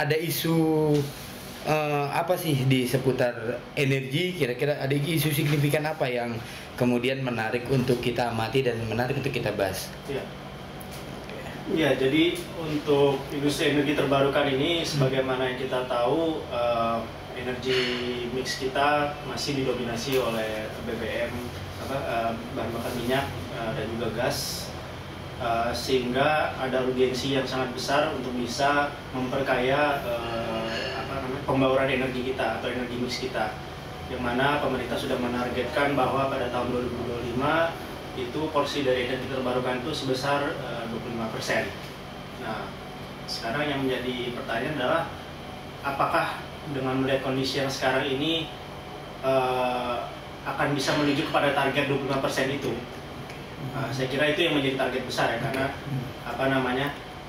ada isu apa sih di seputar energi, kira-kira ada isu signifikan apa yang kemudian menarik untuk kita amati dan menarik untuk kita bahas? Iya. Ya, jadi untuk industri energi terbarukan ini, sebagaimana yang kita tahu, energi mix kita masih didominasi oleh BBM, bahan bakar minyak dan juga gas, sehingga ada urgensi yang sangat besar untuk bisa memperkaya pembauran energi kita atau energi mix kita, yang mana pemerintah sudah menargetkan bahwa pada tahun 2025 itu porsi dari energi terbarukan itu sebesar 25%. Nah, sekarang yang menjadi pertanyaan adalah apakah dengan melihat kondisi yang sekarang ini akan bisa menuju kepada target 25% itu? Saya kira itu yang menjadi target besar ya, karena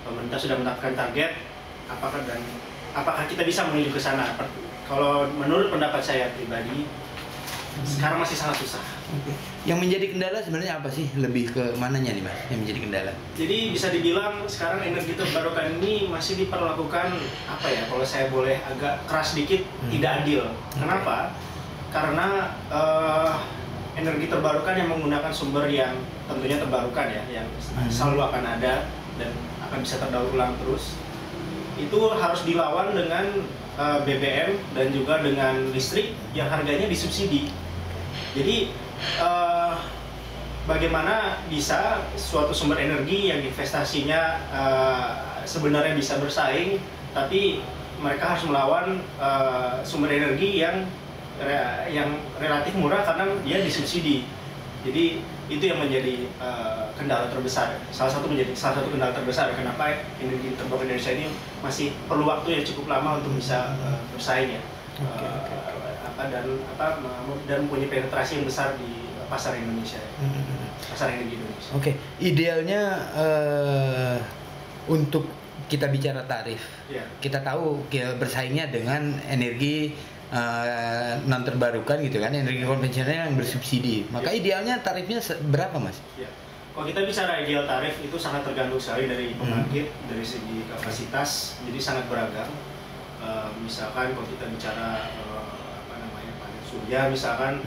pemerintah sudah menetapkan target, apakah kita bisa menuju ke sana? Kalau menurut pendapat saya pribadi, sekarang masih sangat susah. Yang menjadi kendala sebenarnya apa sih? Lebih ke mananya nih Mas yang menjadi kendala? Jadi bisa dibilang sekarang energi terbarukan ini masih diperlakukan kalau saya boleh agak keras sedikit, tidak adil. Kenapa? Karena energi terbarukan yang menggunakan sumber yang tentunya terbarukan ya, yang selalu akan ada dan akan bisa terdaur ulang terus, itu harus dilawan dengan BBM dan juga dengan listrik yang harganya disubsidi. Jadi bagaimana bisa suatu sumber energi yang investasinya sebenarnya bisa bersaing, tapi mereka harus melawan sumber energi yang relatif murah karena dia disubsidi. Jadi itu yang menjadi kendala terbesar. Salah satu kendala terbesar kenapa energi terbarukan Indonesia ini masih perlu waktu yang cukup lama untuk bisa bersaing ya. Dan punya penetrasi yang besar di pasar Indonesia, pasar energi Indonesia. Oke, idealnya untuk kita bicara tarif, kita tahu bersaingnya dengan energi non terbarukan gitu kan, energi konvensional yang bersubsidi. Maka idealnya tarifnya berapa Mas? Ya. Kalau kita bicara ideal tarif itu sangat tergantung sekali dari pembangkit, dari segi kapasitas, jadi sangat beragam. Misalkan kalau kita bicara panel surya misalkan,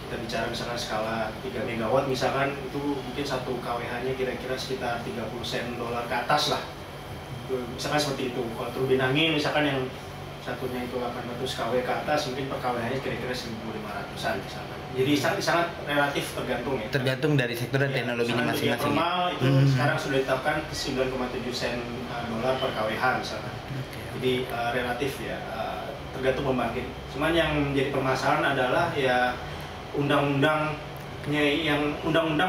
kita bicara misalkan skala 3 megawatt misalkan, itu mungkin 1 kWh-nya kira-kira sekitar 30 sen dolar ke atas lah. Misalkan seperti itu. Kalau turbin angin misalkan yang satunya itu 800 kW ke atas, mungkin per kWh-nya kira-kira 1.500-an misalkan. Jadi sangat relatif tergantung ya. Tergantung dari sektor dan teknologinya masing-masing. Normal itu sekarang sudah ditetapkan 9,7 sen dolar per kWh misalkan. Jadi relatif ya, tergantung pembangkit. Cuman yang menjadi permasalahan adalah ya undang-undang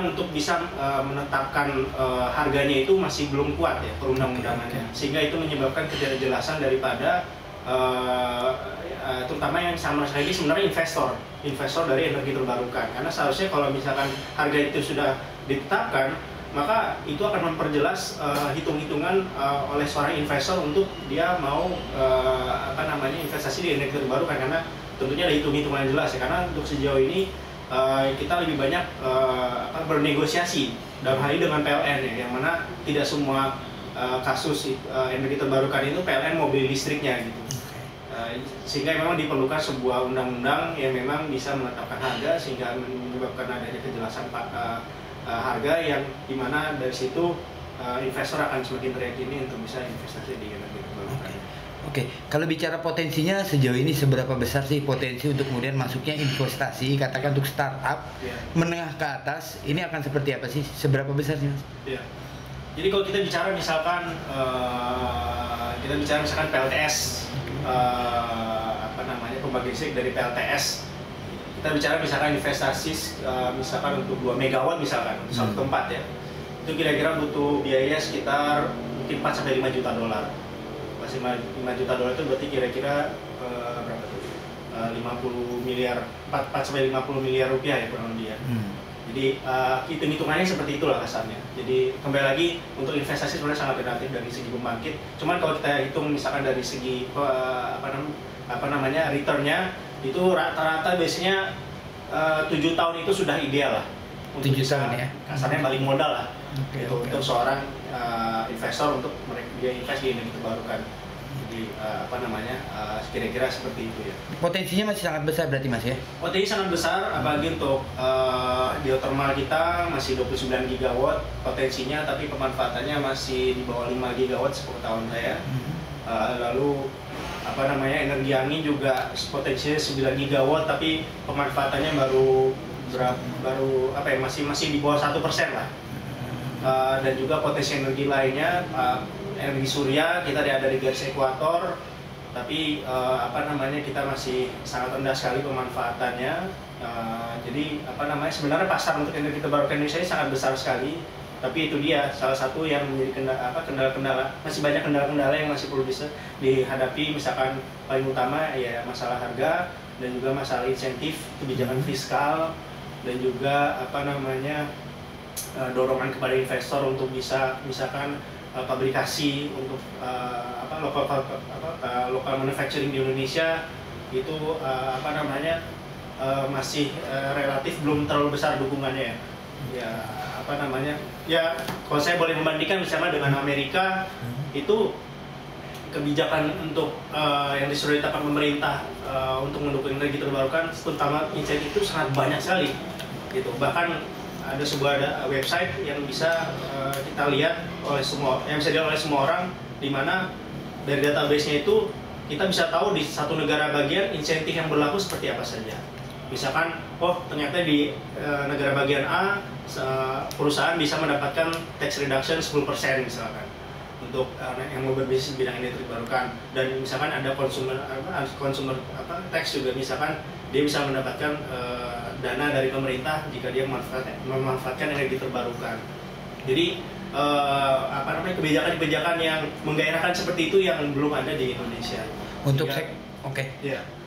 untuk bisa menetapkan harganya itu masih belum kuat ya perundang-undangannya, sehingga itu menyebabkan ketidakjelasan daripada terutama yang sama sekali sebenarnya investor dari energi terbarukan. Karena seharusnya kalau misalkan harga itu sudah ditetapkan, maka itu akan memperjelas hitung-hitungan oleh seorang investor untuk dia mau investasi di energi terbarukan, karena tentunya ada hitung-hitungan yang jelas ya. Karena untuk sejauh ini kita lebih banyak bernegosiasi dalam hal ini dengan PLN ya, yang mana tidak semua kasus energi terbarukan itu PLN mau beli listriknya gitu. Sehingga memang diperlukan sebuah undang-undang yang memang bisa menetapkan harga sehingga menyebabkan adanya kejelasan harga yang dimana dari situ investor akan semakin teryakin untuk bisa investasi di energi terbarukan. Oke, kalau bicara potensinya sejauh ini seberapa besar sih potensi untuk kemudian masuknya investasi, katakan untuk startup menengah ke atas, ini akan seperti apa sih? Seberapa besar sih Mas? Ya. Jadi kalau kita bicara misalkan PLTS, pembangkit listrik dari PLTS, kita bicara misalkan investasi misalkan untuk 2 megawatt misalkan untuk satu tempat ya, itu kira-kira butuh biaya sekitar mungkin 4-5 juta dolar. 5 juta dolar itu berarti kira-kira berapa tuh? 50 miliar, 4-50 miliar rupiah ya kurang lebih ya. Jadi hitung-hitungannya seperti itulah kasarnya. Jadi kembali lagi untuk investasi sebenarnya sangat relatif dari segi pembangkit. Cuman kalau kita hitung misalkan dari segi returnnya itu rata-rata biasanya 7 tahun itu sudah ideal lah. 7 tahun ya. Kasarnya balik modal lah. Untuk seorang investor untuk dia invest di energi terbarukan. Jadi kira-kira seperti itu ya. Potensinya masih sangat besar berarti Mas ya? Potensi sangat besar, apalagi untuk geothermal kita masih 29 gigawatt potensinya, tapi pemanfaatannya masih di bawah 5 gigawatt sepengetahuan saya. Lalu energi angin juga potensinya 9 gigawatt, tapi pemanfaatannya masih di bawah 1% lah. Dan juga potensi energi lainnya, energi surya kita ada di garis ekuator, tapi kita masih sangat rendah sekali pemanfaatannya. Jadi sebenarnya pasar untuk energi terbarukan Indonesia ini sangat besar sekali, tapi itu dia salah satu yang menjadi kendala-kendala. Masih banyak kendala-kendala yang masih perlu dihadapi, misalkan paling utama ya masalah harga dan juga masalah insentif, kebijakan fiskal, dan juga dorongan kepada investor untuk bisa misalkan pabrikasi untuk local manufacturing di Indonesia itu masih relatif belum terlalu besar dukungannya ya. Kalau saya boleh membandingkan misalnya dengan Amerika, itu kebijakan untuk yang disuruh ditetapkan pemerintah untuk mendukung energi terbarukan, terutama insentif itu sangat banyak sekali gitu. Bahkan ada sebuah website yang bisa kita lihat yang bisa dilihat oleh semua orang, di mana dari database-nya itu kita bisa tahu di satu negara bagian insentif yang berlaku seperti apa saja. Misalkan, ternyata di negara bagian A perusahaan bisa mendapatkan tax reduction 10% misalkan untuk yang mau berbisnis di bidang energi terbarukan, dan misalkan ada consumer tax juga, misalkan dia bisa mendapatkan dana dari pemerintah jika dia memanfaatkan energi terbarukan. Jadi kebijakan-kebijakan yang menggairahkan seperti itu yang belum ada di Indonesia.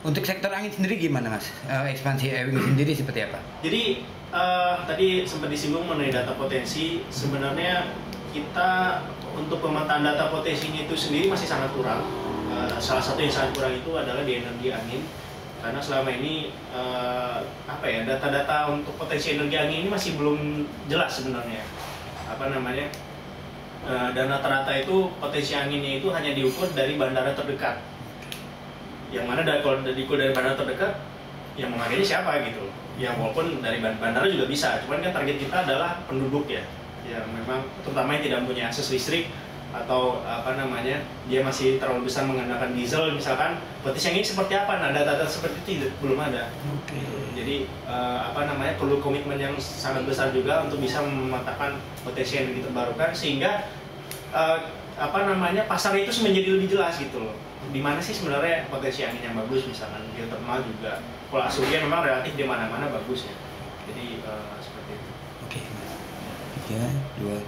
Untuk sektor angin sendiri gimana Mas? Ekspansi Ewing sendiri seperti apa? Jadi tadi sempat disinggung mengenai data potensi. Sebenarnya kita untuk pemetaan data potensinya itu sendiri masih sangat kurang. Salah satu yang sangat kurang itu adalah di energi angin. Karena selama ini data-data untuk potensi energi angin ini masih belum jelas sebenarnya. Dan rata-rata itu potensi anginnya itu hanya diukur dari bandara terdekat. Yang mana kalau diukur dari bandara terdekat, yang mengakhiri siapa gitu. Ya walaupun dari bandara juga bisa, cuman kan target kita adalah penduduk ya. Ya memang terutama yang tidak mempunyai akses listrik, atau dia masih terlalu besar mengandalkan diesel misalkan, potensi angin seperti apa? Nah, data-data seperti itu belum ada. Jadi perlu komitmen yang sangat besar juga untuk bisa memetakan potensi energi terbarukan, sehingga pasar itu menjadi lebih jelas gitu loh. Di mana sih sebenarnya potensi angin yang bagus, misalkan geothermal juga. Kalau surya memang relatif di mana-mana bagus ya. Jadi seperti itu. 3, 2